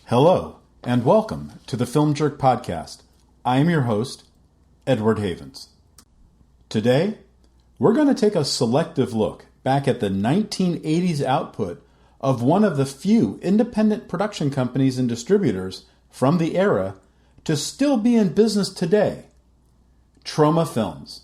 Hello, and welcome to the Film Jerk Podcast. I am your host, Edward Havens. Today, we're going to take a selective look back at the 1980s output of one of the few independent production companies and distributors from the era to still be in business today, Troma Films.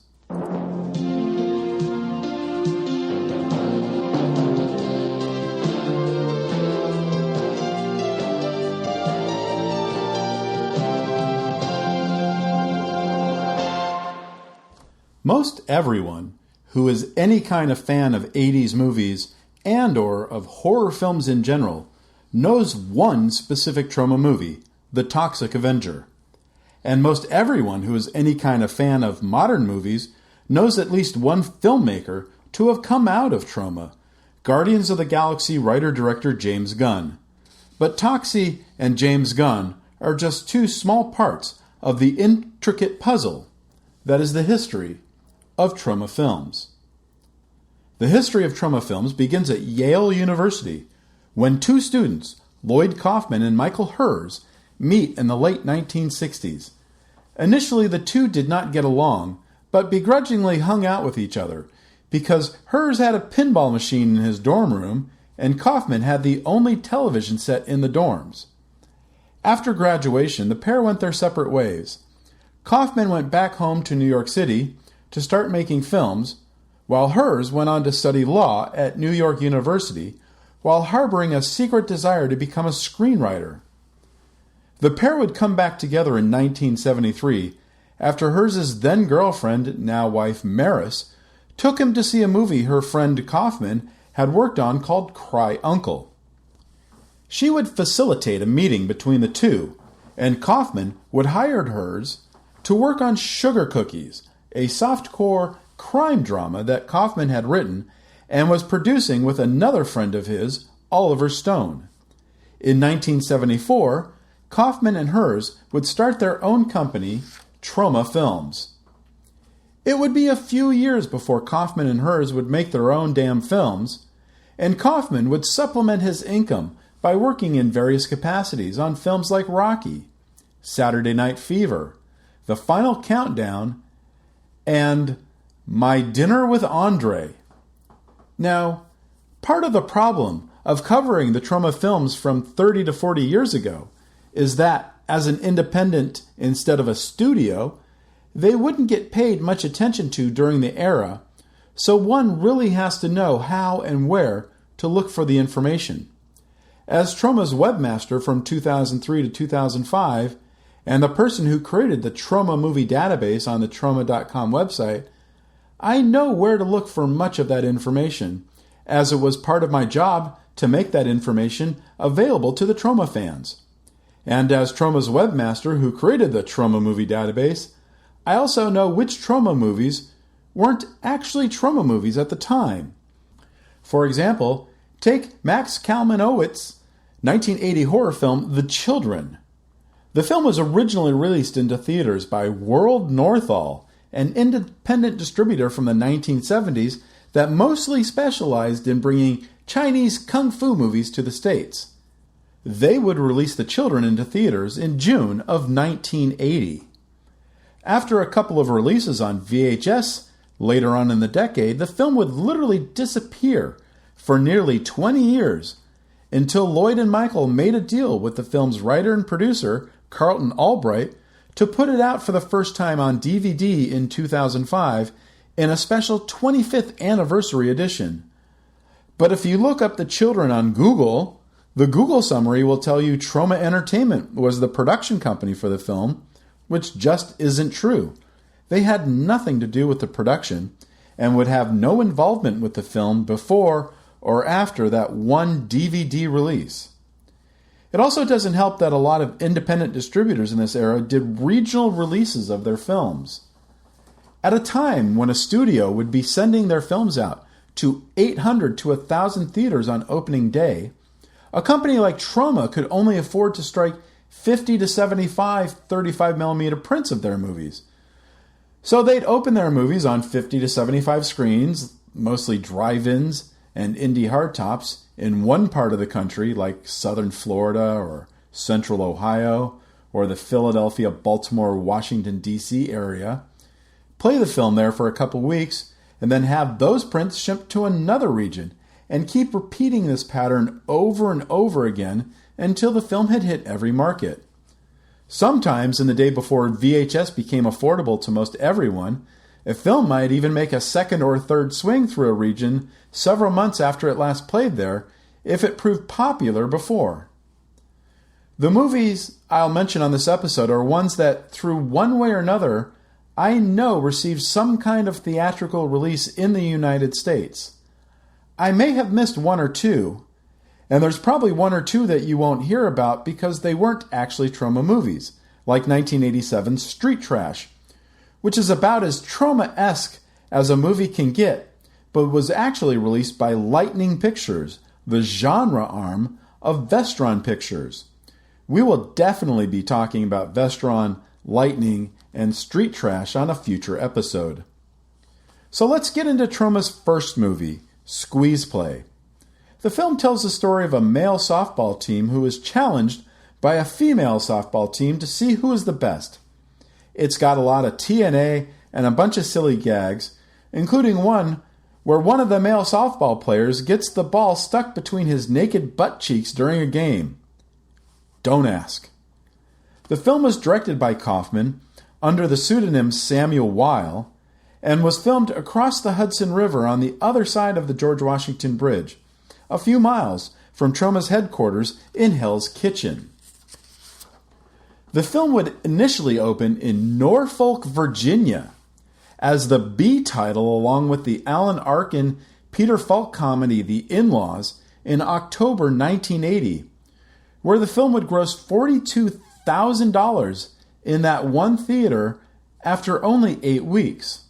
Most everyone who is any kind of fan of 80s movies and or of horror films in general knows one specific Troma movie, the Toxic Avenger. And most everyone who is any kind of fan of modern movies knows at least one filmmaker to have come out of Troma, Guardians of the Galaxy writer-director James Gunn. But Toxie and James Gunn are just two small parts of the intricate puzzle that is the history of Troma Films. The history of Troma Films begins at Yale University when two students, Lloyd Kaufman and Michael Herz, meet in the late 1960s. Initially, the two did not get along, but begrudgingly hung out with each other because Herz had a pinball machine in his dorm room and Kaufman had the only television set in the dorms. After graduation, the pair went their separate ways. Kaufman went back home to New York City to start making films, while Herz went on to study law at New York University while harboring a secret desire to become a screenwriter. The pair would come back together in 1973 after Herz's then-girlfriend, now wife Maris, took him to see a movie her friend Kaufman had worked on called Cry Uncle. She would facilitate a meeting between the two, and Kaufman would hire Herz to work on Sugar Cookies, a softcore crime drama that Kaufman had written and was producing with another friend of his, Oliver Stone. In 1974, Kaufman and Herz would start their own company, Troma Films. It would be a few years before Kaufman and Herz would make their own damn films, and Kaufman would supplement his income by working in various capacities on films like Rocky, Saturday Night Fever, The Final Countdown, and My Dinner with Andre. Now, part of the problem of covering the Troma Films from 30 to 40 years ago is that, as an independent instead of a studio, they wouldn't get paid much attention to during the era, so one really has to know how and where to look for the information. As Troma's webmaster from 2003 to 2005, and the person who created the Troma movie database on the Troma.com website, I know where to look for much of that information, as it was part of my job to make that information available to the Troma fans. And as Troma's webmaster who created the Troma movie database, I also know which Troma movies weren't actually Troma movies at the time. For example, take Max Kalmanowitz's 1980 horror film The Children. The film was originally released into theaters by World Northall, an independent distributor from the 1970s that mostly specialized in bringing Chinese kung fu movies to the States. They would release The Children into theaters in June of 1980. After a couple of releases on VHS later on in the decade, the film would literally disappear for nearly 20 years until Lloyd and Michael made a deal with the film's writer and producer, Carlton Albright, to put it out for the first time on DVD in 2005 in a special 25th anniversary edition. But if you look up The Children on Google, the Google summary will tell you Troma Entertainment was the production company for the film, which just isn't true. They had nothing to do with the production and would have no involvement with the film before or after that one DVD release. It also doesn't help that a lot of independent distributors in this era did regional releases of their films. At a time when a studio would be sending their films out to 800 to 1,000 theaters on opening day, a company like Troma could only afford to strike 50 to 75 35mm prints of their movies. So they'd open their movies on 50 to 75 screens, mostly drive-ins and indie hardtops, in one part of the country, like southern Florida or Central Ohio, or the Philadelphia, Baltimore, Washington, D.C. area, play the film there for a couple weeks, and then have those prints shipped to another region, and keep repeating this pattern over and over again until the film had hit every market. Sometimes, in the day before VHS became affordable to most everyone, a film might even make a second or third swing through a region several months after it last played there, if it proved popular before. The movies I'll mention on this episode are ones that, through one way or another, I know received some kind of theatrical release in the United States. I may have missed one or two, and there's probably one or two that you won't hear about because they weren't actually Troma movies, like 1987's Street Trash, which is about as Troma-esque as a movie can get, but was actually released by Lightning Pictures, the genre arm of Vestron Pictures. We will definitely be talking about Vestron, Lightning, and Street Trash on a future episode. So let's get into Troma's first movie, Squeeze Play. The film tells the story of a male softball team who is challenged by a female softball team to see who is the best. It's got a lot of TNA and a bunch of silly gags, including one where one of the male softball players gets the ball stuck between his naked butt cheeks during a game. Don't ask. The film was directed by Kaufman under the pseudonym Samuel Weil and was filmed across the Hudson River on the other side of the George Washington Bridge, a few miles from Troma's headquarters in Hell's Kitchen. The film would initially open in Norfolk, Virginia, as the B title along with the Alan Arkin Peter Falk comedy The In-Laws in October 1980, where the film would gross $42,000 in that one theater after only 8 weeks.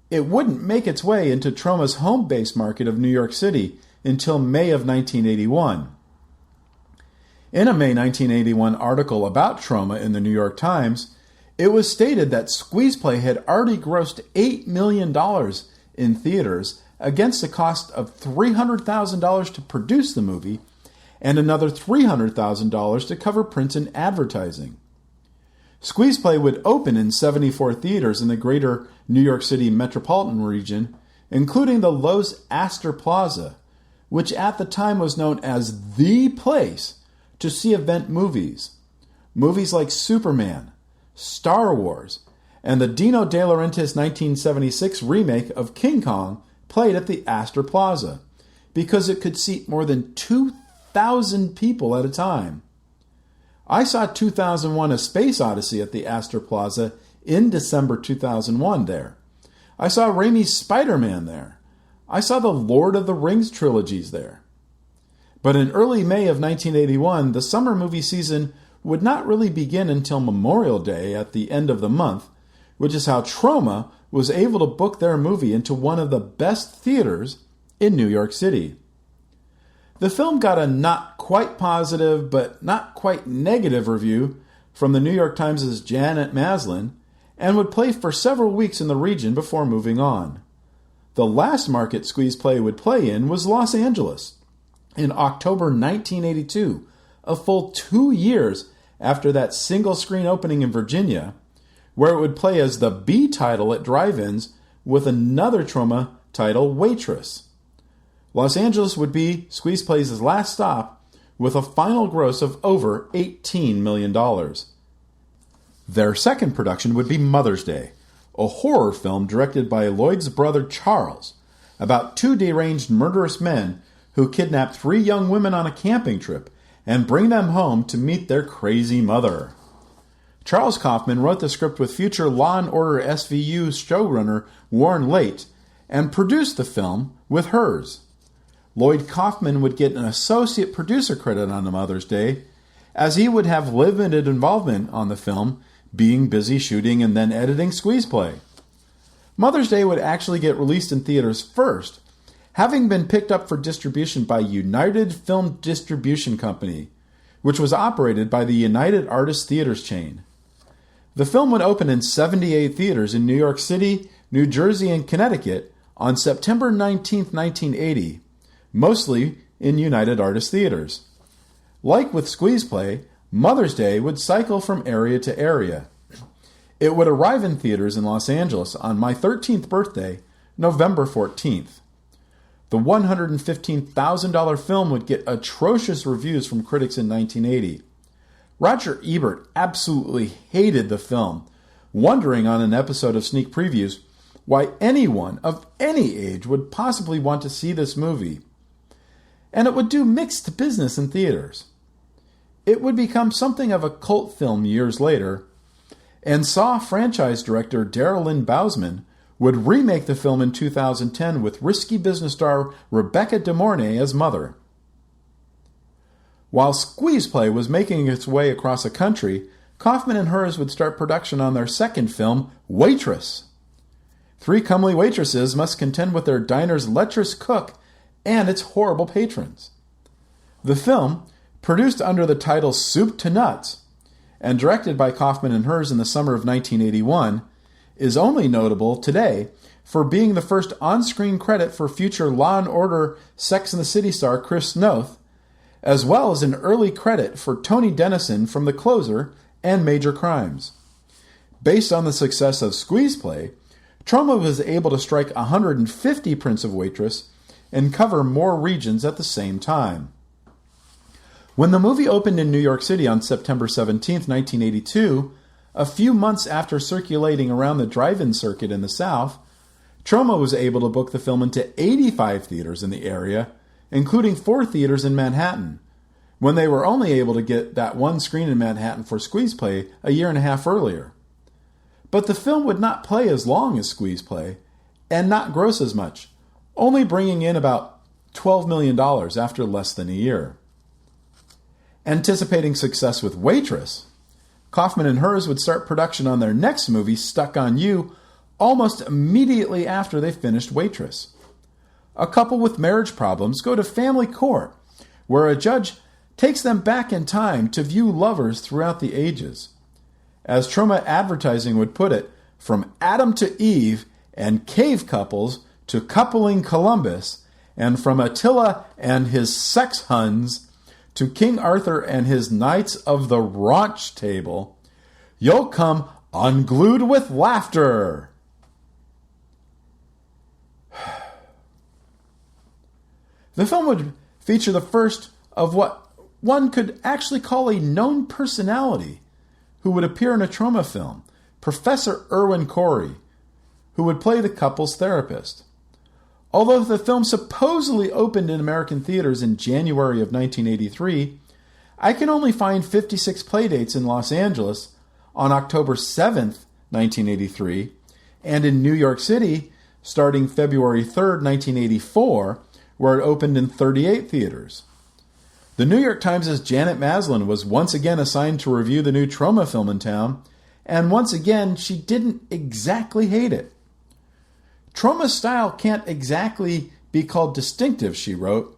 It wouldn't make its way into Troma's home base market of New York City until May of 1981. In a May 1981 article about Troma in the New York Times, it was stated that Squeeze Play had already grossed $8 million in theaters against a cost of $300,000 to produce the movie and another $300,000 to cover print and advertising. Squeeze Play would open in 74 theaters in the greater New York City metropolitan region, including the Lowe's Astor Plaza, which at the time was known as the place to see event movies. Movies like Superman, Star Wars, and the Dino De Laurentiis 1976 remake of King Kong played at the Astor Plaza, because it could seat more than 2,000 people at a time. I saw 2001: A Space Odyssey at the Astor Plaza in December 2001 there. I saw Raimi's Spider-Man there. I saw the Lord of the Rings trilogies there. But in early May of 1981, the summer movie season would not really begin until Memorial Day at the end of the month, which is how Troma was able to book their movie into one of the best theaters in New York City. The film got a not quite positive but not quite negative review from the New York Times' Janet Maslin and would play for several weeks in the region before moving on. The last market Squeeze Play would play in was Los Angeles in October 1982, a full 2 years after that single-screen opening in Virginia, where it would play as the B title at drive-ins with another Troma title, Waitress. Los Angeles would be Squeeze Play's last stop, with a final gross of over $18 million. Their second production would be Mother's Day, a horror film directed by Lloyd's brother Charles, about 2 deranged murderous men who kidnap 3 young women on a camping trip and bring them home to meet their crazy mother. Charles Kaufman wrote the script with future Law & Order SVU showrunner Warren Leight and produced the film with Herz. Lloyd Kaufman would get an associate producer credit on Mother's Day, as he would have limited involvement on the film, being busy shooting and then editing Squeeze Play. Mother's Day would actually get released in theaters first, having been picked up for distribution by United Film Distribution Company, which was operated by the United Artists Theaters chain. The film would open in 78 theaters in New York City, New Jersey, and Connecticut on September 19, 1980, mostly in United Artists Theaters. Like with Squeeze Play, Mother's Day would cycle from area to area. It would arrive in theaters in Los Angeles on my 13th birthday, November 14th. The $115,000 film would get atrocious reviews from critics in 1980. Roger Ebert absolutely hated the film, wondering on an episode of Sneak Previews why anyone of any age would possibly want to see this movie. And it would do mixed business in theaters. It would become something of a cult film years later, and Saw franchise director Dahlin would remake the film in 2010 with risky business star Rebecca De Mornay as Mother. While Squeeze Play was making its way across the country, Kaufman and Herz would start production on their second film, Waitress. Three comely waitresses must contend with their diner's lecherous cook and its horrible patrons. The film, produced under the title Soup to Nuts, and directed by Kaufman and Herz in the summer of 1981, is only notable today for being the first on-screen credit for future Law & Order Sex and the City star Chris Noth, as well as an early credit for Tony Dennison from The Closer and Major Crimes. Based on the success of Squeeze Play, Troma was able to strike 150 prints of Waitress and cover more regions at the same time. When the movie opened in New York City on September 17, 1982, a few months after circulating around the drive-in circuit in the South, Troma was able to book the film into 85 theaters in the area, including 4 theaters in Manhattan, when they were only able to get that one screen in Manhattan for Squeeze Play a year and a half earlier. But the film would not play as long as Squeeze Play, and not gross as much, only bringing in about $12 million after less than a year. Anticipating success with Waitress, Kaufman and Herz would start production on their next movie, Stuck on You, almost immediately after they finished Waitress. A couple with marriage problems go to family court, where a judge takes them back in time to view lovers throughout the ages. As Troma Advertising would put it, from Adam to Eve and cave couples to coupling Columbus, and from Attila and his sex Huns to King Arthur and his Knights of the Raunch Table, you'll come unglued with laughter. The film would feature the first of what one could actually call a known personality who would appear in a Troma film, Professor Irwin Corey, who would play the couple's therapist. Although the film supposedly opened in American theaters in January of 1983, I can only find 56 playdates in Los Angeles on October 7th, 1983, and in New York City starting February 3rd, 1984, where it opened in 38 theaters. The New York Times' Janet Maslin was once again assigned to review the new Troma film in town, and once again she didn't exactly hate it. Troma's style can't exactly be called distinctive, she wrote,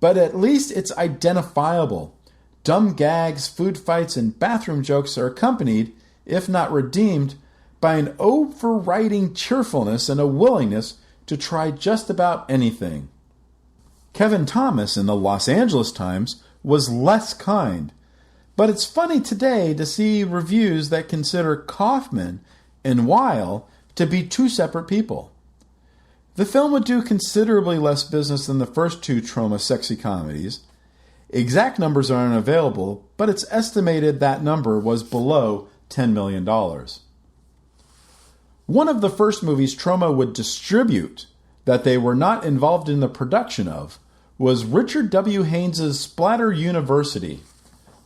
but at least it's identifiable. Dumb gags, food fights, and bathroom jokes are accompanied, if not redeemed, by an overriding cheerfulness and a willingness to try just about anything. Kevin Thomas in the Los Angeles Times was less kind, but it's funny today to see reviews that consider Kaufman and Weil to be two separate people. The film would do considerably less business than the first two Troma sexy comedies. Exact numbers are unavailable, but it's estimated that number was below $10 million. One of the first movies Troma would distribute that they were not involved in the production of was Richard W. Haines' Splatter University,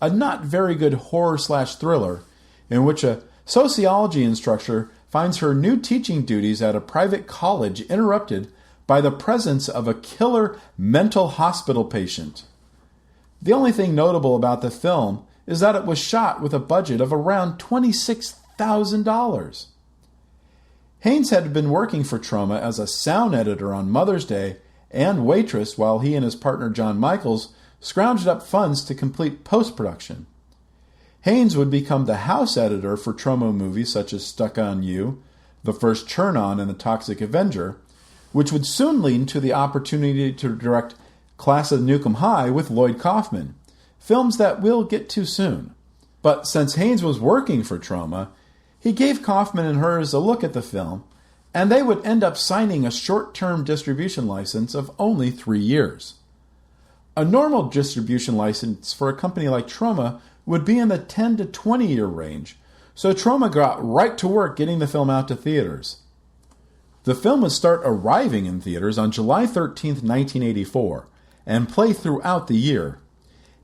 a not very good horror/thriller in which a sociology instructor finds her new teaching duties at a private college interrupted by the presence of a killer mental hospital patient. The only thing notable about the film is that it was shot with a budget of around $26,000. Haines had been working for Troma as a sound editor on Mother's Day and Waitress while he and his partner John Michaels scrounged up funds to complete post-production. Haines would become the house editor for Troma movies such as Stuck on You, the first Churn-On, and the Toxic Avenger, which would soon lead to the opportunity to direct Class of Nuke 'Em High with Lloyd Kaufman, films that we'll get to soon. But since Haines was working for Troma, he gave Kaufman and Herz a look at the film, and they would end up signing a short-term distribution license of only 3 years. A normal distribution license for a company like Troma would be in the 10 to 20-year range, so Troma got right to work getting the film out to theaters. The film would start arriving in theaters on July 13, 1984, and play throughout the year.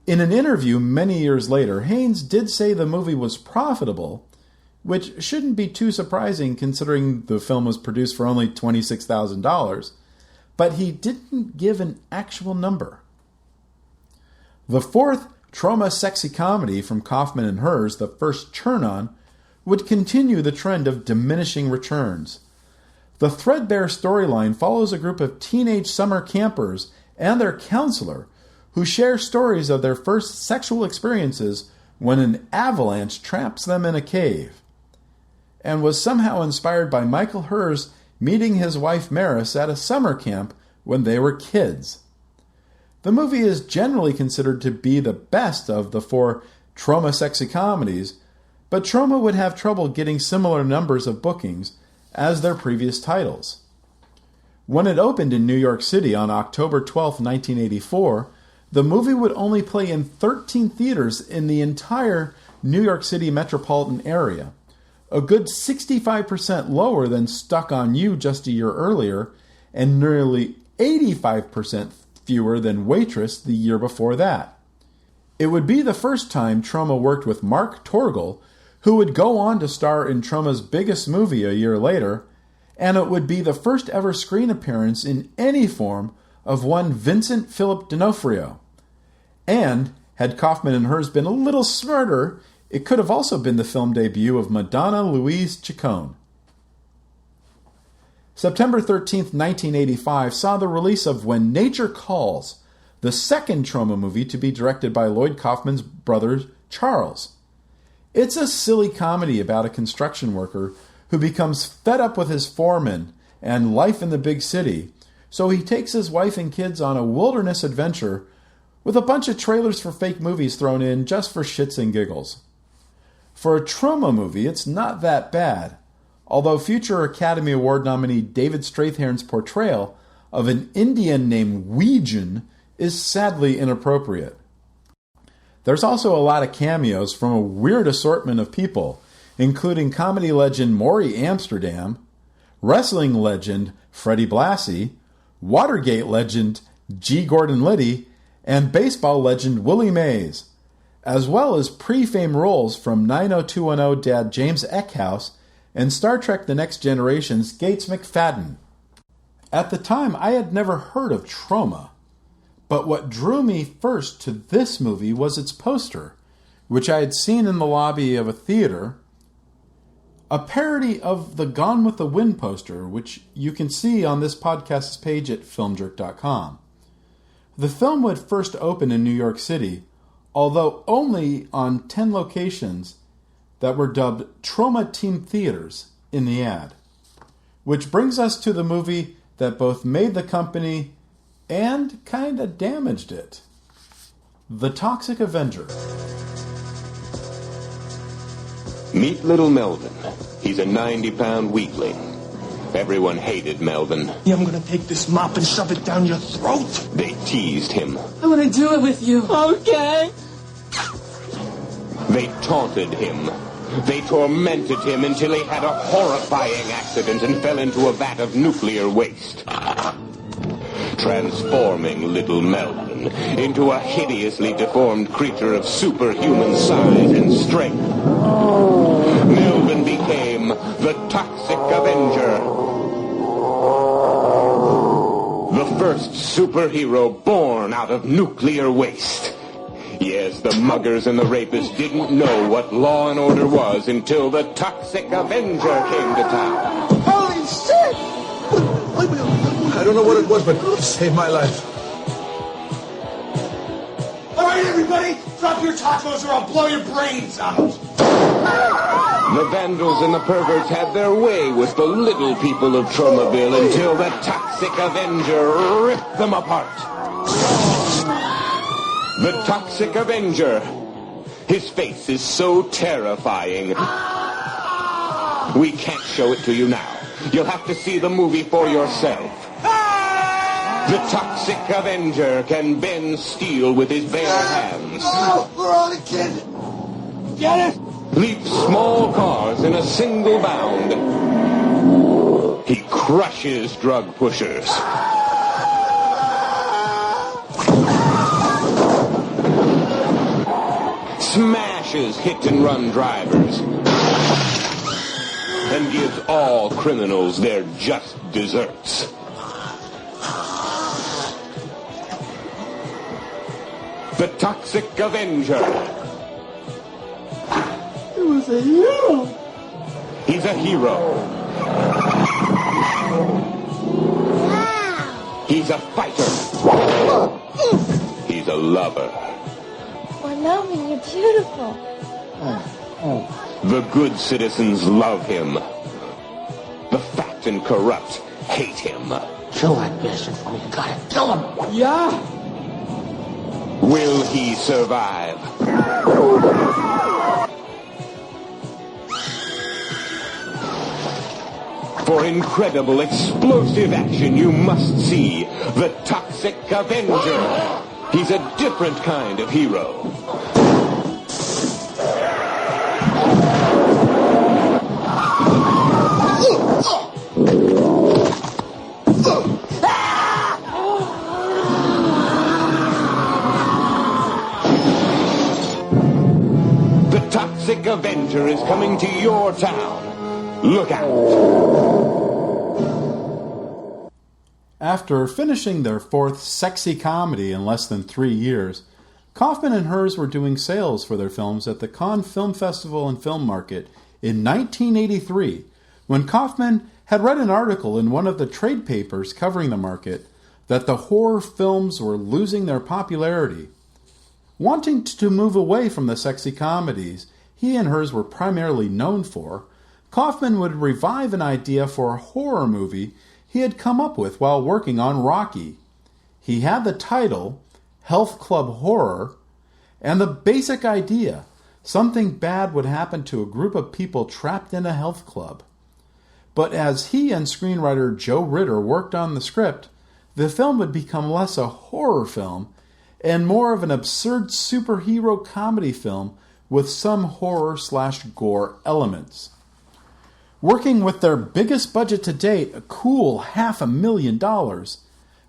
In an interview many years later, Haines did say the movie was profitable, which shouldn't be too surprising considering the film was produced for only $26,000, but he didn't give an actual number. The fourth Troma sexy comedy from Kaufman and Herz, the first Churn-On, would continue the trend of diminishing returns. The threadbare storyline follows a group of teenage summer campers and their counselor who share stories of their first sexual experiences when an avalanche traps them in a cave, and was somehow inspired by Michael Herz meeting his wife Maris at a summer camp when they were kids. The movie is generally considered to be the best of the 4 Troma sexy comedies, but Troma would have trouble getting similar numbers of bookings as their previous titles. When it opened in New York City on October 12, 1984, the movie would only play in 13 theaters in the entire New York City metropolitan area, a good 65% lower than Stuck on You just a year earlier, and nearly 85% fewer than Waitress the year before that. It would be the first time Troma worked with Mark Torgl, who would go on to star in Troma's biggest movie a year later, and it would be the first ever screen appearance in any form of one Vincent Philip D'Onofrio. And, had Kaufman and Herz been a little smarter, it could have also been the film debut of Madonna Louise Ciccone. September 13, 1985 saw the release of When Nature Calls, the second Troma movie to be directed by Lloyd Kaufman's brother Charles. It's a silly comedy about a construction worker who becomes fed up with his foreman and life in the big city, so he takes his wife and kids on a wilderness adventure with a bunch of trailers for fake movies thrown in just for shits and giggles. For a Troma movie, it's not that bad, although future Academy Award nominee David Strathairn's portrayal of an Indian named Weejan is sadly inappropriate. There's also a lot of cameos from a weird assortment of people, including comedy legend Maury Amsterdam, wrestling legend Freddie Blassie, Watergate legend G. Gordon Liddy, and baseball legend Willie Mays, as well as pre-fame roles from 90210 dad James Eckhouse and Star Trek The Next Generation's Gates McFadden. At the time, I had never heard of Troma, but what drew me first to this movie was its poster, which I had seen in the lobby of a theater, a parody of the Gone with the Wind poster, which you can see on this podcast's page at filmjerk.com. The film would first open in New York City, although only on 10 locations that were dubbed Troma Team Theaters in the ad. Which brings us to the movie that both made the company and kinda damaged it. The Toxic Avenger. Meet little Melvin. He's a 90-pound weakling. Everyone hated Melvin. Yeah, I'm gonna take this mop and shove it down your throat. They teased him. I want to do it with you. Okay. They taunted him. They tormented him until he had a horrifying accident and fell into a vat of nuclear waste, transforming little Melvin into a hideously deformed creature of superhuman size and strength. Melvin became the Toxic Avenger, the first superhero born out of nuclear waste. Yes, the muggers and the rapists didn't know what law and order was until the Toxic Avenger came to town. Holy shit! I don't know what it was, but it saved my life. All right, everybody, drop your tacos or I'll blow your brains out. The vandals and the perverts had their way with the little people of Tromaville until the Toxic Avenger ripped them apart. The Toxic Avenger. His face is so terrifying. We can't show it to you now. You'll have to see the movie for yourself. The Toxic Avenger can bend steel with his bare hands. Oh, we're on a kid. Get it? Leap small cars in a single bound. He crushes drug pushers. Smashes hit-and-run drivers. And gives all criminals their just desserts. The Toxic Avenger. He was a hero. He's a hero. Wow. He's a fighter. He's a lover. Well, Melvin, you're beautiful. The good citizens love him. The fat and corrupt hate him. Kill that bastard for me. You gotta kill him. Yeah. Will he survive? For incredible explosive action, you must see the Toxic Avenger. He's a different kind of hero. The Toxic Avenger is coming to your town. Look out. After finishing their fourth sexy comedy in less than 3 years, Kaufman and Herz were doing sales for their films at the Cannes Film Festival and Film Market in 1983, when Kaufman had read an article in one of the trade papers covering the market that the horror films were losing their popularity. Wanting to move away from the sexy comedies he and Herz were primarily known for, Kaufman would revive an idea for a horror movie he had come up with while working on Rocky. He had the title, Health Club Horror, and the basic idea, something bad would happen to a group of people trapped in a health club. But as he and screenwriter Joe Ritter worked on the script, the film would become less a horror film and more of an absurd superhero comedy film with some horror/gore elements. Working with their biggest budget to date, a cool $500,000,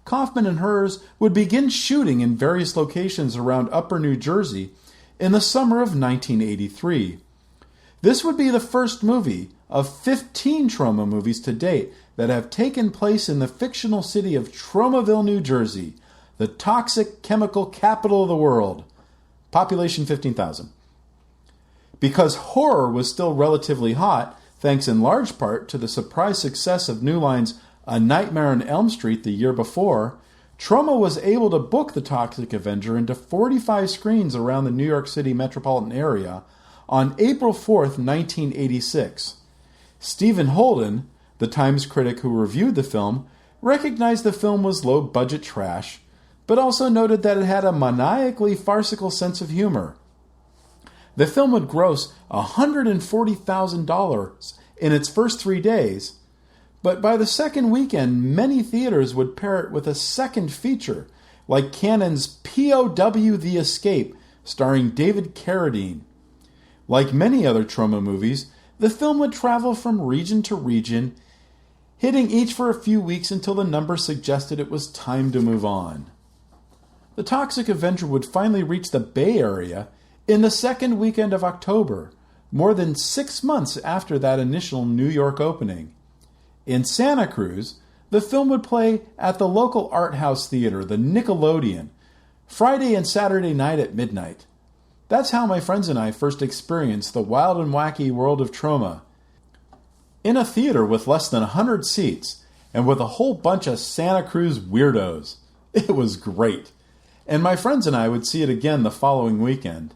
Kaufman and Herz would begin shooting in various locations around Upper New Jersey in the summer of 1983. This would be the first movie of 15 Troma movies to date that have taken place in the fictional city of Tromaville, New Jersey, the toxic chemical capital of the world. Population 15,000. Because horror was still relatively hot, thanks in large part to the surprise success of New Line's A Nightmare on Elm Street the year before, Troma was able to book the Toxic Avenger into 45 screens around the New York City metropolitan area on April 4th, 1986. Stephen Holden, the Times critic who reviewed the film, recognized the film was low-budget trash, but also noted that it had a maniacally farcical sense of humor. The film would gross $140,000 in its first 3 days, but by the second weekend, many theaters would pair it with a second feature, like Cannon's POW The Escape, starring David Carradine. Like many other Troma movies, the film would travel from region to region, hitting each for a few weeks until the numbers suggested it was time to move on. The Toxic Avenger would finally reach the Bay Area in the second weekend of October, more than 6 months after that initial New York opening. In Santa Cruz, the film would play at the local art house theater, the Nickelodeon, Friday and Saturday night at midnight. That's how my friends and I first experienced the wild and wacky world of Troma. In a theater with less than 100 seats, and with a whole bunch of Santa Cruz weirdos. It was great. And my friends and I would see it again the following weekend.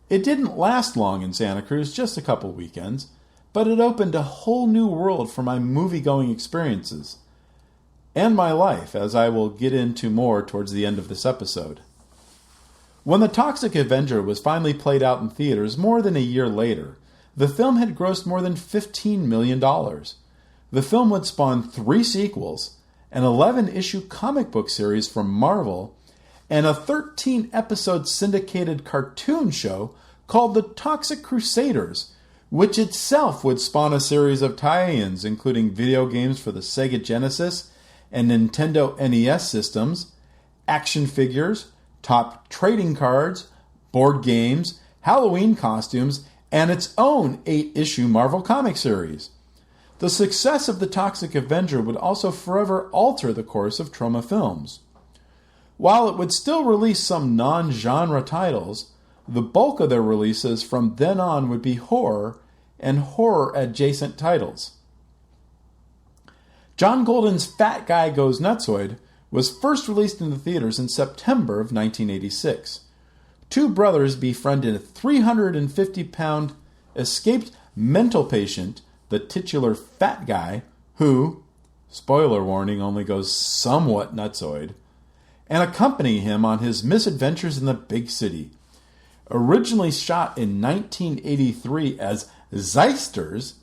It didn't last long in Santa Cruz, just a couple weekends, but it opened a whole new world for my movie-going experiences. And my life, as I will get into more towards the end of this episode. When The Toxic Avenger was finally played out in theaters more than a year later, the film had grossed more than $15 million. The film would spawn 3 sequels, an 11-issue comic book series from Marvel, and a 13-episode syndicated cartoon show called The Toxic Crusaders, which itself would spawn a series of tie-ins including video games for the Sega Genesis and Nintendo NES systems, action figures, top trading cards, board games, Halloween costumes, and its own 8-issue Marvel comic series. The success of The Toxic Avenger would also forever alter the course of Troma Films. While it would still release some non-genre titles, the bulk of their releases from then on would be horror and horror-adjacent titles. John Golden's Fat Guy Goes Nutzoid was first released in the theaters in September of 1986. 2 brothers befriend a 350-pound escaped mental patient, the titular Fat Guy, who, spoiler warning, only goes somewhat nutzoid, and accompany him on his misadventures in the big city. Originally shot in 1983 as Zeisters,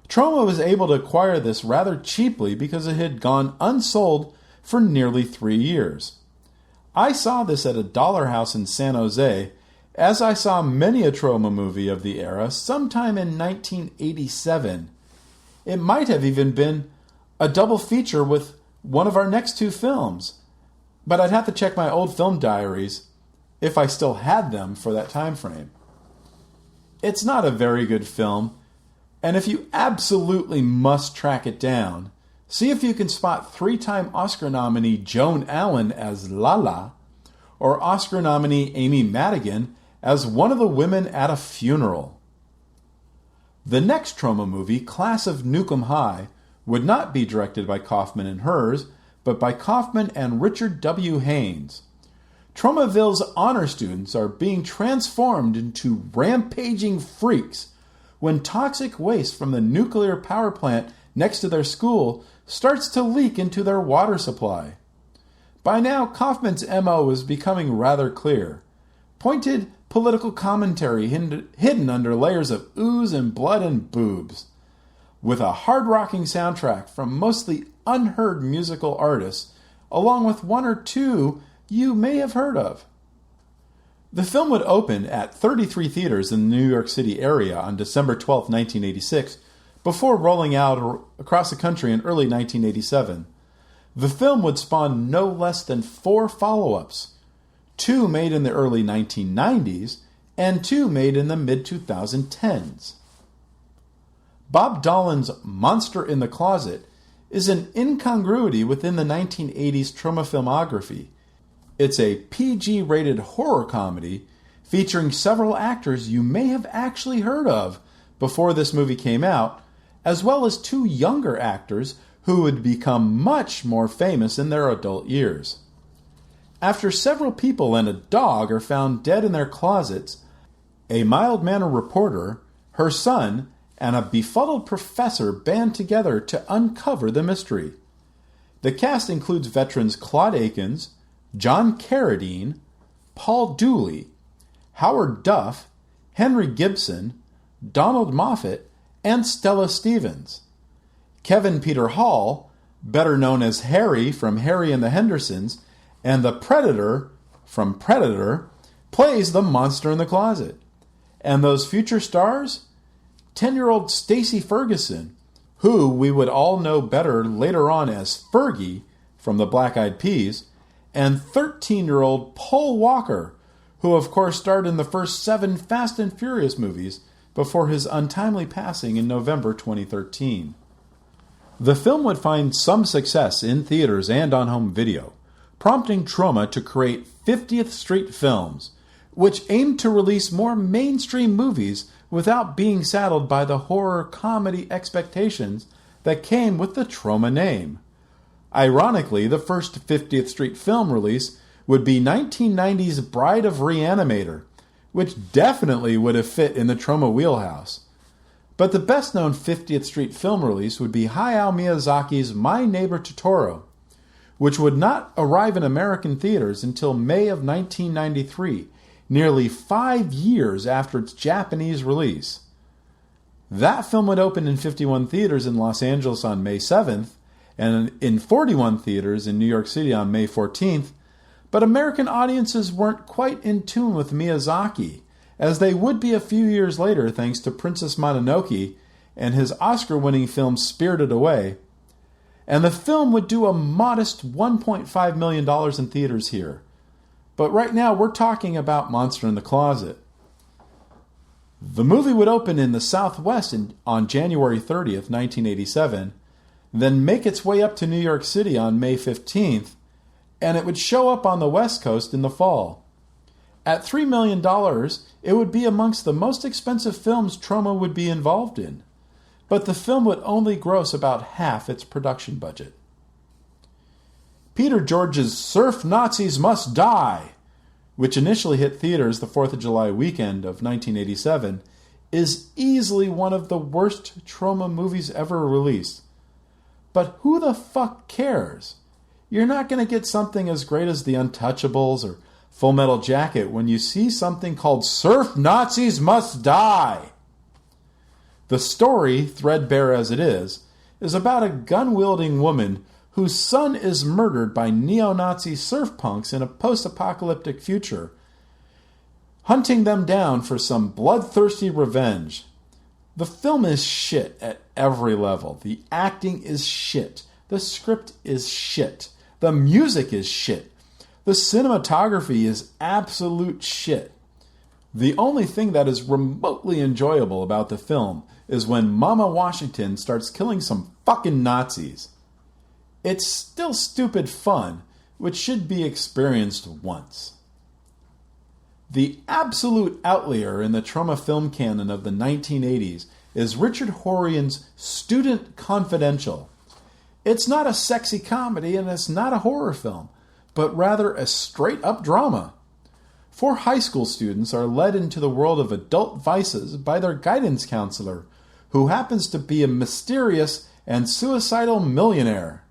Troma was able to acquire this rather cheaply because it had gone unsold for nearly 3 years. I saw this at a dollar house in San Jose, as I saw many a Troma movie of the era sometime in 1987. It might have even been a double feature with one of our next 2 films, but I'd have to check my old film diaries if I still had them for that time frame. It's not a very good film, and if you absolutely must track it down, see if you can spot 3-time Oscar nominee Joan Allen as Lala, or Oscar nominee Amy Madigan as one of the women at a funeral. The next Troma movie, Class of Nuke High, would not be directed by Kaufman and Herz, but by Kaufman and Richard W. Haines. Tromaville's honor students are being transformed into rampaging freaks when toxic waste from the nuclear power plant next to their school starts to leak into their water supply. By now, Kaufman's MO was becoming rather clear. Pointed political commentary hidden under layers of ooze and blood and boobs. With a hard-rocking soundtrack from mostly unheard musical artists, along with 1 or 2 you may have heard of. The film would open at 33 theaters in the New York City area on December 12, 1986, before rolling out across the country in early 1987. The film would spawn no less than 4 follow-ups, 2 made in the early 1990s and 2 made in the mid-2010s. Bob Dahlin's Monster in the Closet is an incongruity within the 1980s Troma filmography. It's a PG-rated horror comedy featuring several actors you may have actually heard of before this movie came out, as well as 2 younger actors who would become much more famous in their adult years. After several people and a dog are found dead in their closets, a mild-mannered reporter, her son, and a befuddled professor band together to uncover the mystery. The cast includes veterans Claude Akins, John Carradine, Paul Dooley, Howard Duff, Henry Gibson, Donald Moffat, and Stella Stevens. Kevin Peter Hall, better known as Harry from Harry and the Hendersons, and the Predator from Predator, plays the monster in the closet. And those future stars? 10-year-old Stacey Ferguson, who we would all know better later on as Fergie from the Black Eyed Peas, and 13-year-old Paul Walker, who of course starred in the first 7 Fast and Furious movies before his untimely passing in November 2013. The film would find some success in theaters and on home video, prompting Troma to create 50th Street Films, which aimed to release more mainstream movies without being saddled by the horror comedy expectations that came with the Troma name. Ironically, the first 50th Street film release would be 1990's Bride of Reanimator, which definitely would have fit in the Troma wheelhouse. But the best-known 50th Street film release would be Hayao Miyazaki's My Neighbor Totoro, which would not arrive in American theaters until May of 1993, nearly 5 years after its Japanese release. That film would open in 51 theaters in Los Angeles on May 7th, and in 41 theaters in New York City on May 14th, but American audiences weren't quite in tune with Miyazaki, as they would be a few years later thanks to Princess Mononoke and his Oscar-winning film Spirited Away, and the film would do a modest $1.5 million in theaters here. But right now we're talking about Monster in the Closet. The movie would open in the Southwest on January 30th, 1987, then make its way up to New York City on May 15th, and it would show up on the West Coast in the fall. At $3 million, it would be amongst the most expensive films Troma would be involved in, but the film would only gross about half its production budget. Peter George's Surf Nazis Must Die, which initially hit theaters the 4th of July weekend of 1987, is easily one of the worst Troma movies ever released. But who the fuck cares? You're not going to get something as great as The Untouchables or Full Metal Jacket when you see something called Surf Nazis Must Die. The story, threadbare as it is about a gun-wielding woman whose son is murdered by neo-Nazi surf punks in a post-apocalyptic future, hunting them down for some bloodthirsty revenge. The film is shit at every level. The acting is shit. The script is shit. The music is shit. The cinematography is absolute shit. The only thing that is remotely enjoyable about the film is when Mama Washington starts killing some fucking Nazis. It's still stupid fun, which should be experienced once. The absolute outlier in the Troma film canon of the 1980s is Richard Horrian's Student Confidential. It's not a sexy comedy and it's not a horror film, but rather a straight-up drama. 4 high school students are led into the world of adult vices by their guidance counselor, who happens to be a mysterious and suicidal millionaire.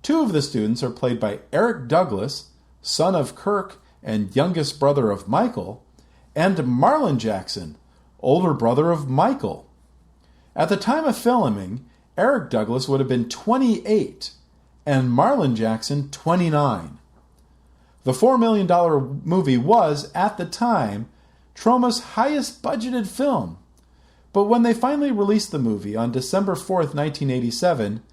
2 of the students are played by Eric Douglas, son of Kirk and youngest brother of Michael, and Marlon Jackson, older brother of Michael. At the time of filming, Eric Douglas would have been 28 and Marlon Jackson 29. The $4 million movie was, at the time, Troma's highest budgeted film. But when they finally released the movie on December 4th, 1987,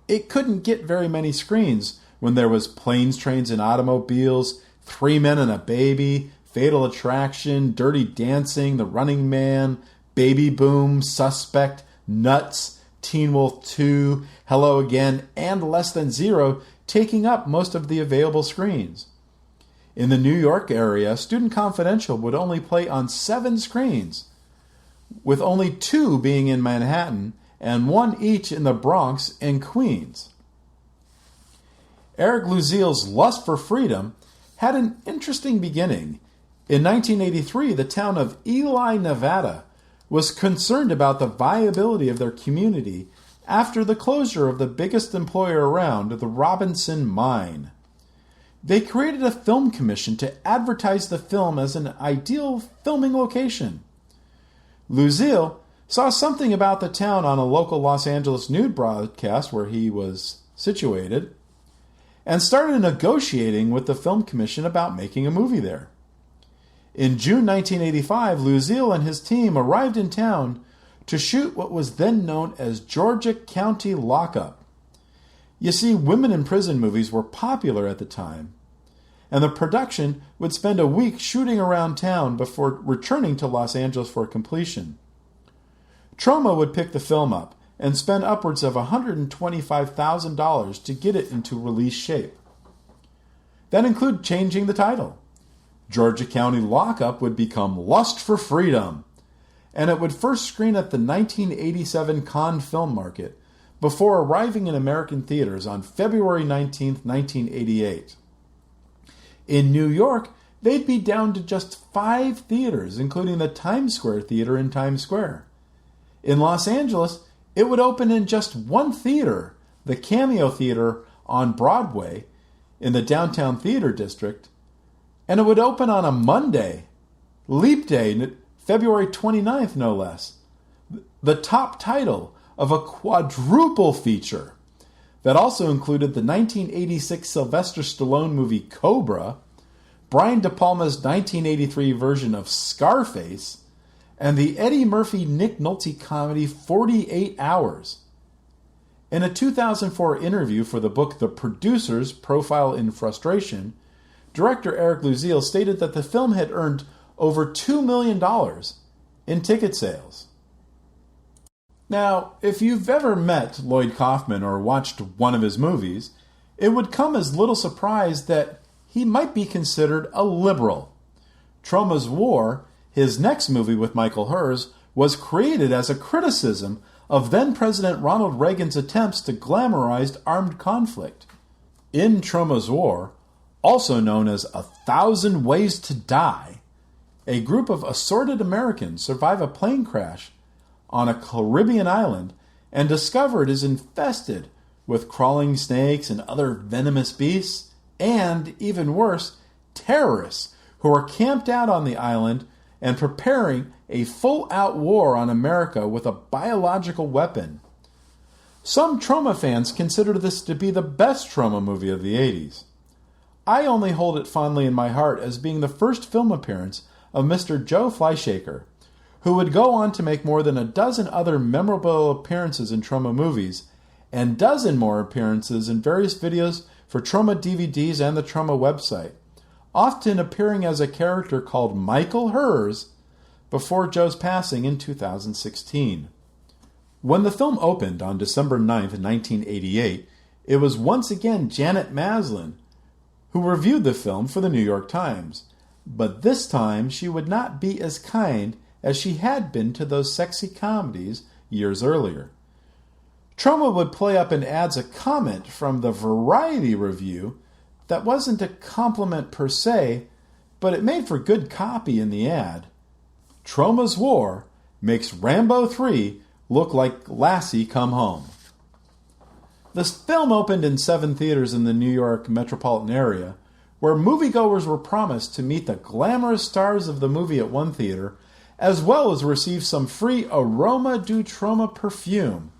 it couldn't get very many screens when there was Planes, Trains, and Automobiles, 3 Men and a Baby, Fatal Attraction, Dirty Dancing, The Running Man, Baby Boom, Suspect, Nuts, Teen Wolf 2, Hello Again, and Less Than Zero taking up most of the available screens. In the New York area, Student Confidential would only play on 7 screens, with only 2 being in Manhattan and 1 each in the Bronx and Queens. Eric Louzil's Lust for Freedom had an interesting beginning. In 1983, the town of Ely, Nevada, was concerned about the viability of their community after the closure of the biggest employer around, the Robinson Mine. They created a film commission to advertise the film as an ideal filming location. Louzil saw something about the town on a local Los Angeles news broadcast where he was situated, and started negotiating with the film commission about making a movie there. In June 1985, Louzil and his team arrived in town to shoot what was then known as Georgia County Lockup. You see, women in prison movies were popular at the time, and the production would spend a week shooting around town before returning to Los Angeles for completion. Troma would pick the film up and spend upwards of $125,000 to get it into release shape. That included changing the title. Georgia County Lockup would become Lust for Freedom, and it would first screen at the 1987 Cannes Film Market before arriving in American theaters on February 19, 1988. In New York, they'd be down to just 5 theaters, including the Times Square Theater in Times Square. In Los Angeles, it would open in just 1 theater, the Cameo Theater on Broadway, in the downtown theater district, and it would open on a Monday, Leap Day, February 29th, no less. The top title of a quadruple feature that also included the 1986 Sylvester Stallone movie Cobra, Brian De Palma's 1983 version of Scarface, and the Eddie Murphy-Nick Nolte comedy 48 Hours. In a 2004 interview for the book The Producers, Profile in Frustration, director Eric Louzil stated that the film had earned over $2 million in ticket sales. Now, if you've ever met Lloyd Kaufman or watched one of his movies, it would come as little surprise that he might be considered a liberal. Troma's War, his next movie with Michael Herz, was created as a criticism of then-President Ronald Reagan's attempts to glamorize armed conflict. In Troma's War, also known as 1,000 Ways to Die, a group of assorted Americans survive a plane crash on a Caribbean island and discover it is infested with crawling snakes and other venomous beasts, and, even worse, terrorists who are camped out on the island and preparing a full-out war on America with a biological weapon. Some Troma fans consider this to be the best Troma movie of the 80s. I only hold it fondly in my heart as being the first film appearance of Mr. Joe Fleischaker, who would go on to make more than a dozen other memorable appearances in Troma movies and dozen more appearances in various videos for Troma DVDs and the Troma website, often appearing as a character called Michael Herz before Joe's passing in 2016. When the film opened on December 9th, 1988, it was once again Janet Maslin who reviewed the film for the New York Times, but this time she would not be as kind as she had been to those sexy comedies years earlier. Troma would play up in ads a comment from the Variety review that wasn't a compliment per se, but it made for good copy in the ad. Troma's War makes Rambo 3 look like Lassie Come Home. The film opened in 7 theaters in the New York metropolitan area, where moviegoers were promised to meet the glamorous stars of the movie at one theater, as well as receive some free Aroma du Troma perfume.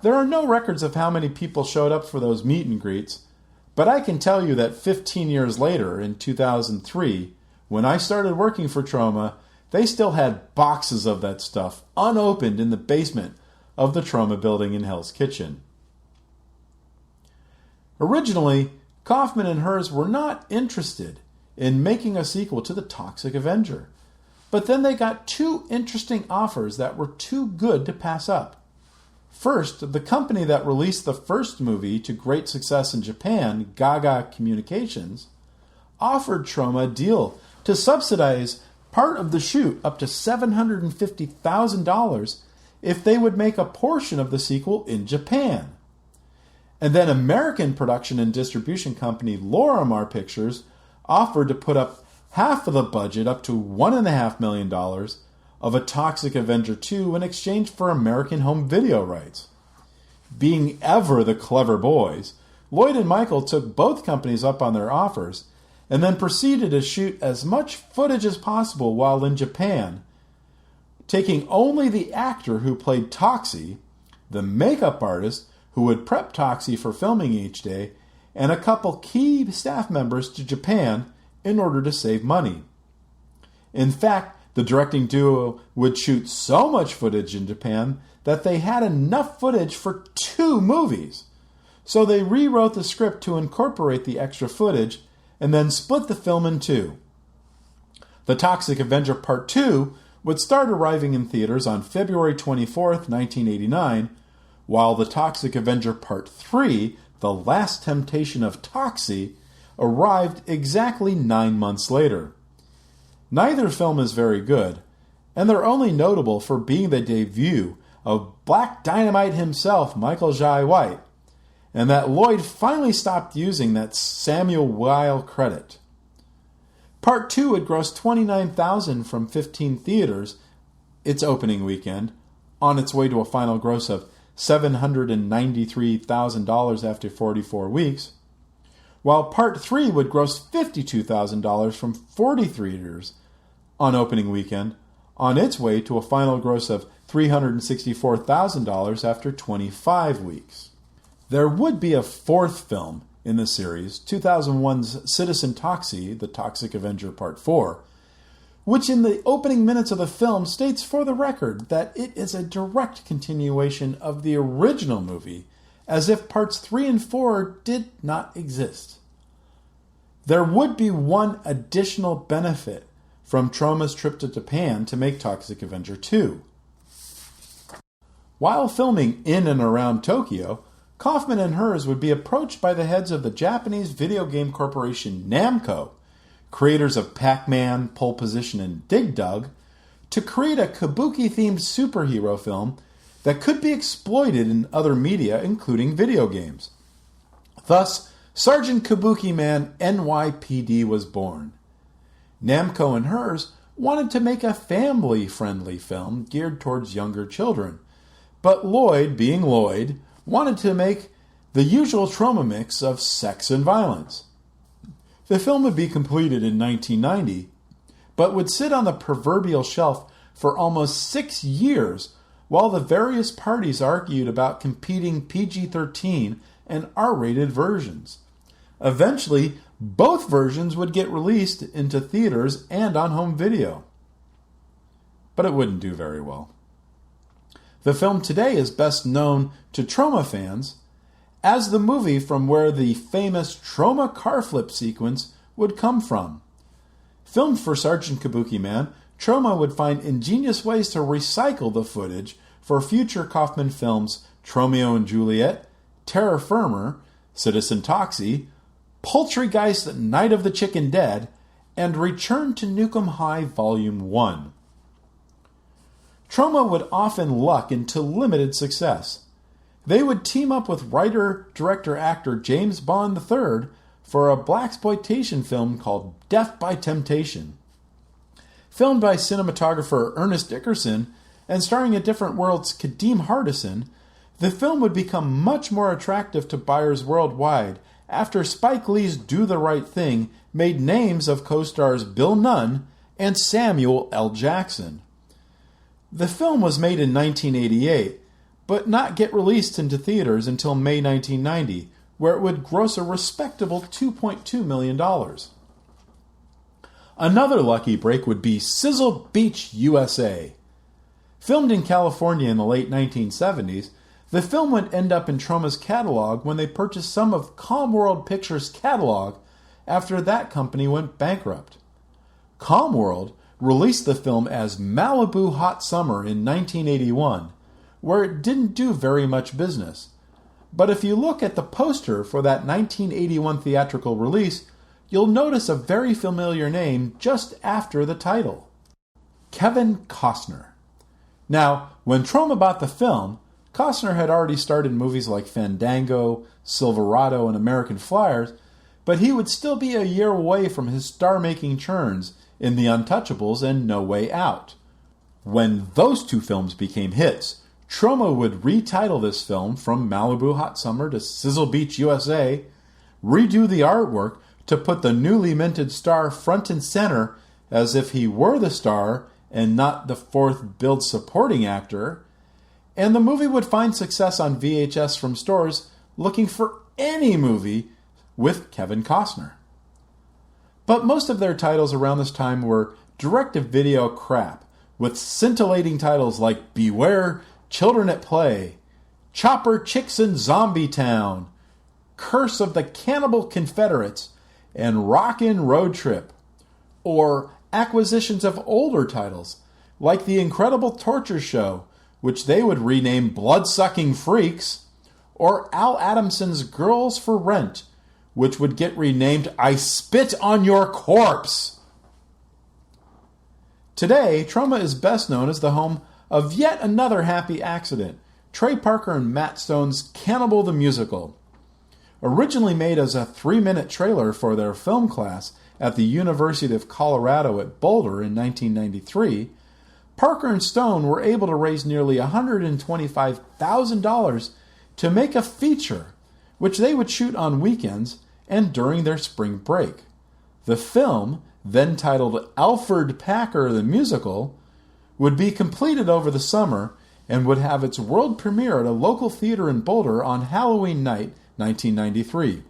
There are no records of how many people showed up for those meet and greets, but I can tell you that 15 years later, in 2003, when I started working for Troma, they still had boxes of that stuff unopened in the basement of the Troma building in Hell's Kitchen. Originally, Kaufman and Herz were not interested in making a sequel to the Toxic Avenger, but then they got 2 interesting offers that were too good to pass up. First, the company that released the first movie to great success in Japan, Gaga Communications, offered Troma a deal to subsidize part of the shoot up to $750,000 if they would make a portion of the sequel in Japan. And then American production and distribution company Lorimar Pictures offered to put up half of the budget, up to $1.5 million, of a Toxic Avenger 2 in exchange for American home video rights. Being ever the clever boys, Lloyd and Michael took both companies up on their offers and then proceeded to shoot as much footage as possible while in Japan, taking only the actor who played Toxie, the makeup artist who would prep Toxie for filming each day, and a couple key staff members to Japan in order to save money. In fact, the directing duo would shoot so much footage in Japan that they had enough footage for 2 movies. So they rewrote the script to incorporate the extra footage and then split the film in 2. The Toxic Avenger Part 2 would start arriving in theaters on February 24th, 1989, while The Toxic Avenger Part 3, The Last Temptation of Toxie, arrived exactly 9 months later. Neither film is very good, and they're only notable for being the debut of Black Dynamite himself, Michael Jai White, and that Lloyd finally stopped using that Samuel Weil credit. Part 2 had grossed $29,000 from 15 theaters its opening weekend, on its way to a final gross of $793,000 after 44 weeks, while Part 3 would gross $52,000 from 40 theaters on opening weekend, on its way to a final gross of $364,000 after 25 weeks. There would be a fourth film in the series, 2001's Citizen Toxie, The Toxic Avenger Part 4, which in the opening minutes of the film states for the record that it is a direct continuation of the original movie, as if parts 3 and 4 did not exist. There would be one additional benefit from Troma's trip to Japan to make Toxic Avenger 2. While filming in and around Tokyo, Kaufman and Herz would be approached by the heads of the Japanese video game corporation Namco, creators of Pac-Man, Pole Position, and Dig Dug, to create a kabuki-themed superhero film that could be exploited in other media, including video games. Thus, Sergeant Kabuki Man NYPD was born. Namco and Herz wanted to make a family-friendly film geared towards younger children, but Lloyd, being Lloyd, wanted to make the usual Troma mix of sex and violence. The film would be completed in 1990, but would sit on the proverbial shelf for almost 6 years while the various parties argued about competing PG-13 and R-rated versions. Eventually, both versions would get released into theaters and on home video. But it wouldn't do very well. The film today is best known to Troma fans as the movie from where the famous Troma car flip sequence would come from. Filmed for Sergeant Kabuki Man, Troma would find ingenious ways to recycle the footage for future Kaufman films Tromeo and Juliet, Terra Firma, Citizen Toxie, Poultrygeist Night of the Chicken Dead, and Return to Nukem High Volume 1. Troma would often luck into limited success. They would team up with writer, director, actor James Bond III for a blaxploitation film called Death by Temptation. Filmed by cinematographer Ernest Dickerson and starring a different world's Kadeem Hardison, the film would become much more attractive to buyers worldwide after Spike Lee's Do the Right Thing made names of co-stars Bill Nunn and Samuel L. Jackson. The film was made in 1988, but not get released into theaters until May 1990, where it would gross a respectable $2.2 million. Another lucky break would be Sizzle Beach, USA. Filmed in California in the late 1970s, the film would end up in Troma's catalog when they purchased some of Calm World Pictures' catalog after that company went bankrupt. Calm World released the film as Malibu Hot Summer in 1981, where it didn't do very much business. But if you look at the poster for that 1981 theatrical release, you'll notice a very familiar name just after the title. Kevin Costner. Now, when Troma bought the film, Costner had already starred in movies like Fandango, Silverado, and American Flyers, but he would still be a year away from his star-making churns in The Untouchables and No Way Out. When those two films became hits, Troma would retitle this film from Malibu Hot Summer to Sizzle Beach, USA, redo the artwork to put the newly minted star front and center as if he were the star and not the fourth billed supporting actor, and the movie would find success on VHS from stores looking for any movie with Kevin Costner. But most of their titles around this time were direct-to-video crap, with scintillating titles like Beware, Children at Play, Chopper Chicks in Zombie Town, Curse of the Cannibal Confederates, and Rockin' Road Trip, or acquisitions of older titles like The Incredible Torture Show, which they would rename Blood-Sucking Freaks, or Al Adamson's Girls for Rent, which would get renamed I Spit on Your Corpse. Today, Troma is best known as the home of yet another happy accident, Trey Parker and Matt Stone's Cannibal the Musical. Originally made as a 3-minute trailer for their film class at the University of Colorado at Boulder in 1993, Parker and Stone were able to raise nearly $125,000 to make a feature, which they would shoot on weekends and during their spring break. The film, then titled Alfred Packer the Musical, would be completed over the summer and would have its world premiere at a local theater in Boulder on Halloween night, 1993.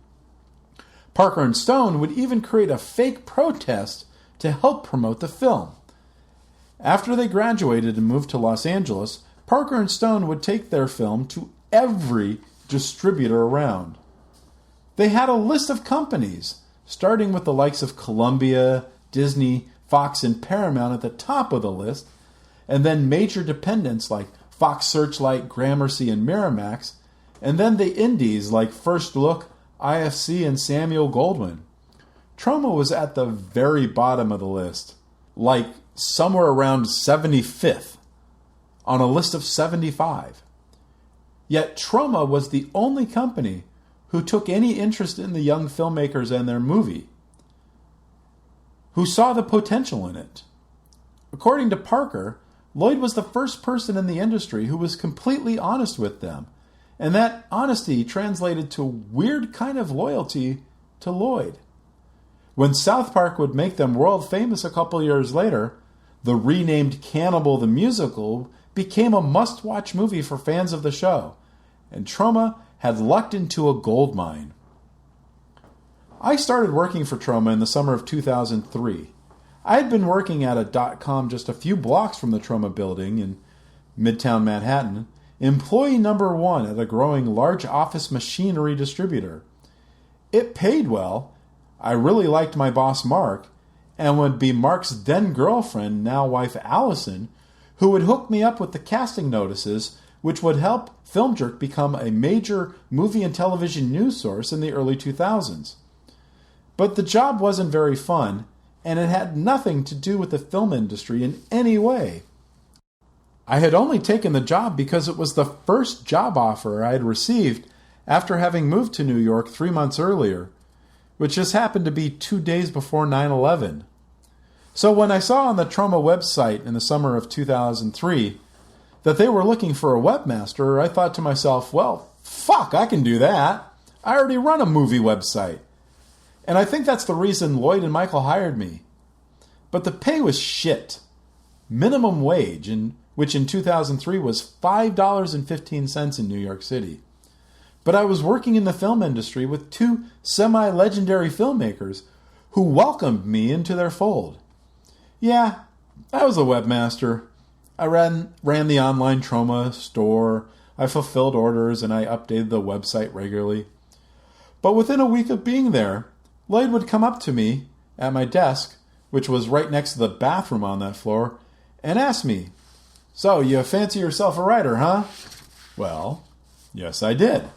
Parker and Stone would even create a fake protest to help promote the film. After they graduated and moved to Los Angeles, Parker and Stone would take their film to every distributor around. They had a list of companies, starting with the likes of Columbia, Disney, Fox, and Paramount at the top of the list, and then major dependents like Fox Searchlight, Gramercy, and Miramax, and then the indies like First Look, IFC, and Samuel Goldwyn. Troma was at the very bottom of the list, like somewhere around 75th, on a list of 75. Yet Troma was the only company who took any interest in the young filmmakers and their movie, who saw the potential in it. According to Parker, Lloyd was the first person in the industry who was completely honest with them, and that honesty translated to weird kind of loyalty to Lloyd. When South Park would make them world famous a couple years later, the renamed Cannibal the Musical became a must-watch movie for fans of the show, and Troma had lucked into a gold mine. I started working for Troma in the summer of 2003. I had been working at a .com just a few blocks from the Troma building in Midtown Manhattan, employee number 1 at a growing large office machinery distributor. It paid well. I really liked my boss Mark, and would be Mark's then-girlfriend, now wife Allison, who would hook me up with the casting notices, which would help Film Jerk become a major movie and television news source in the early 2000s. But the job wasn't very fun, and it had nothing to do with the film industry in any way. I had only taken the job because it was the first job offer I had received after having moved to New York 3 months earlier, which just happened to be 2 days before 9/11. So when I saw on the Troma website in the summer of 2003 that they were looking for a webmaster, I thought to myself, well, fuck, I can do that. I already run a movie website. And I think that's the reason Lloyd and Michael hired me. But the pay was shit. Minimum wage, which in 2003 was $5.15 in New York City. But I was working in the film industry with 2 semi-legendary filmmakers who welcomed me into their fold. Yeah, I was a webmaster. I ran the online Troma store, I fulfilled orders, and I updated the website regularly. But within a week of being there, Lloyd would come up to me at my desk, which was right next to the bathroom on that floor, and ask me, "So, you fancy yourself a writer, huh?" Well, yes, I did.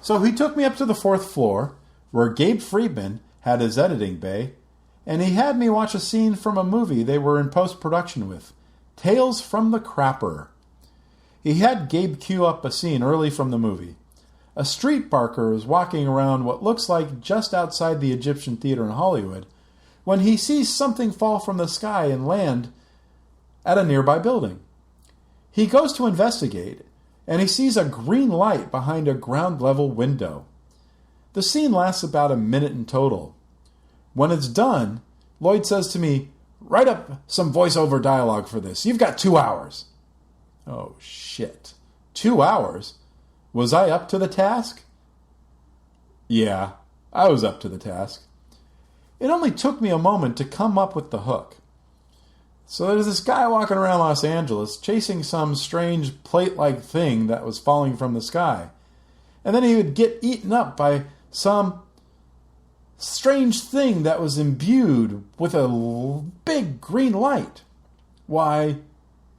So he took me up to the 4th floor, where Gabe Friedman had his editing bay, and he had me watch a scene from a movie they were in post-production with, Tales from the Crapper. He had Gabe cue up a scene early from the movie. A street barker is walking around what looks like just outside the Egyptian Theater in Hollywood when he sees something fall from the sky and land at a nearby building. He goes to investigate, and he sees a green light behind a ground-level window. The scene lasts about a minute in total. When it's done, Lloyd says to me, "Write up some voiceover dialogue for this. You've got 2 hours." Oh, shit. 2 hours? Was I up to the task? Yeah, I was up to the task. It only took me a moment to come up with the hook. So there's this guy walking around Los Angeles chasing some strange plate-like thing that was falling from the sky. And then he would get eaten up by some strange thing that was imbued with a big green light. Why,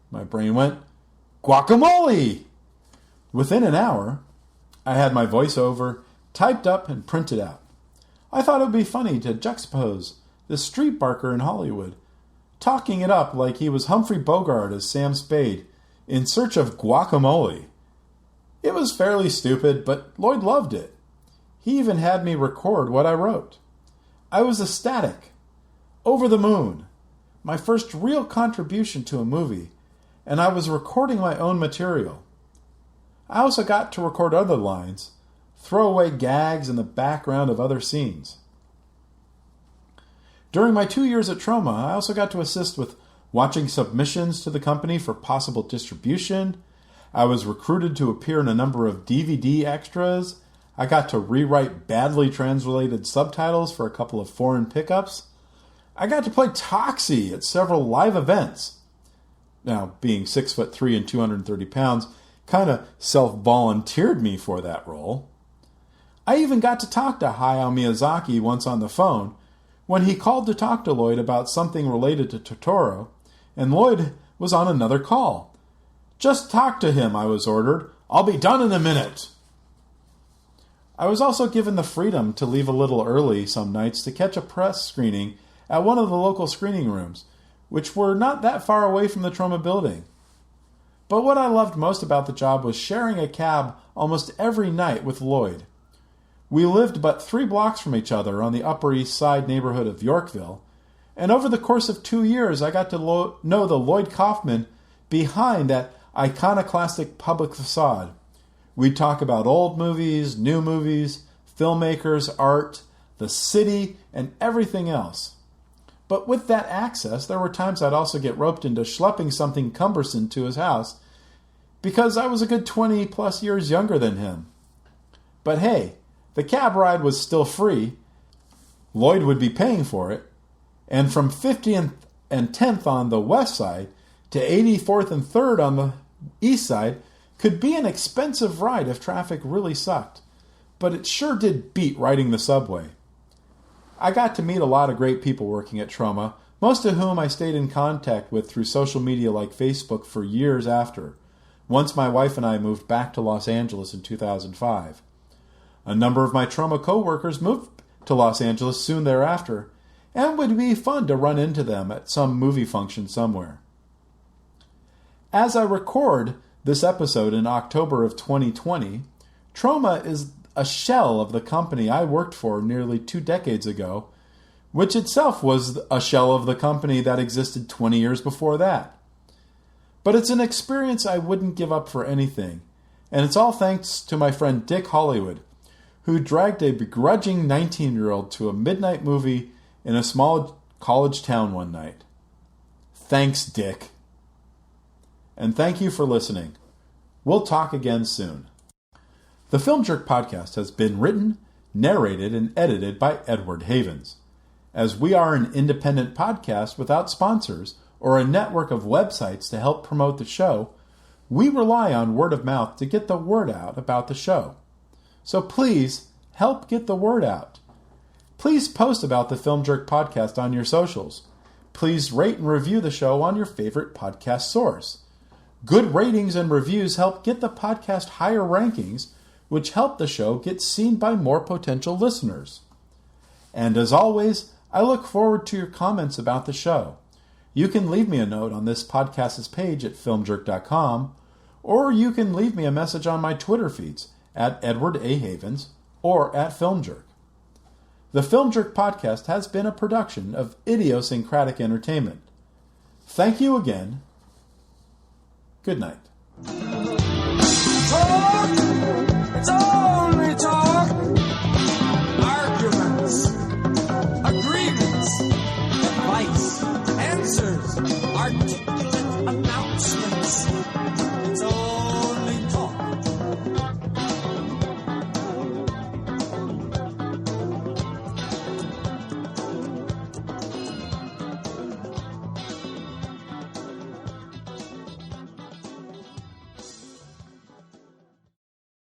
my brain went, guacamole! Within an hour, I had my voiceover typed up and printed out. I thought it would be funny to juxtapose this street barker in Hollywood talking it up like he was Humphrey Bogart as Sam Spade in search of guacamole. It was fairly stupid, but Lloyd loved it. He even had me record what I wrote. I was ecstatic, over the moon, my first real contribution to a movie, and I was recording my own material. I also got to record other lines, throwaway gags in the background of other scenes. During my 2 years at Troma, I also got to assist with watching submissions to the company for possible distribution. I was recruited to appear in a number of DVD extras. I got to rewrite badly translated subtitles for a couple of foreign pickups. I got to play Toxie at several live events. Now, being 6'3" and 230 pounds kind of self-volunteered me for that role. I even got to talk to Hayao Miyazaki once on the phone when he called to talk to Lloyd about something related to Totoro, and Lloyd was on another call. "Just talk to him," I was ordered. "I'll be done in a minute." I was also given the freedom to leave a little early some nights to catch a press screening at one of the local screening rooms, which were not that far away from the Troma building. But what I loved most about the job was sharing a cab almost every night with Lloyd. We lived but 3 blocks from each other on the Upper East Side neighborhood of Yorkville, and over the course of 2 years I got to know the Lloyd Kaufman behind that iconoclastic public facade. We'd talk about old movies, new movies, filmmakers, art, the city, and everything else. But with that access, there were times I'd also get roped into schlepping something cumbersome to his house because I was a good 20 plus years younger than him. But hey, the cab ride was still free. Lloyd would be paying for it. And from 50th and 10th on the west side to 84th and 3rd on the east side could be an expensive ride if traffic really sucked. But it sure did beat riding the subway. I got to meet a lot of great people working at Troma, most of whom I stayed in contact with through social media like Facebook for years after, once my wife and I moved back to Los Angeles in 2005. A number of my Troma co-workers moved to Los Angeles soon thereafter, and it would be fun to run into them at some movie function somewhere. As I record this episode in October of 2020, Troma is a shell of the company I worked for nearly 2 decades ago, which itself was a shell of the company that existed 20 years before that. But it's an experience I wouldn't give up for anything, and it's all thanks to my friend Dick Hollywood, who dragged a begrudging 19-year-old to a midnight movie in a small college town one night. Thanks, Dick. And thank you for listening. We'll talk again soon. The Film Jerk podcast has been written, narrated, and edited by Edward Havens. As we are an independent podcast without sponsors or a network of websites to help promote the show, we rely on word of mouth to get the word out about the show. So please, help get the word out. Please post about the Film Jerk podcast on your socials. Please rate and review the show on your favorite podcast source. Good ratings and reviews help get the podcast higher rankings, which help the show get seen by more potential listeners. And as always, I look forward to your comments about the show. You can leave me a note on this podcast's page at filmjerk.com, or you can leave me a message on my Twitter feeds at Edward A. Havens or at Film Jerk. The Film Jerk podcast has been a production of Idiosyncratic Entertainment. Thank you again. Good night.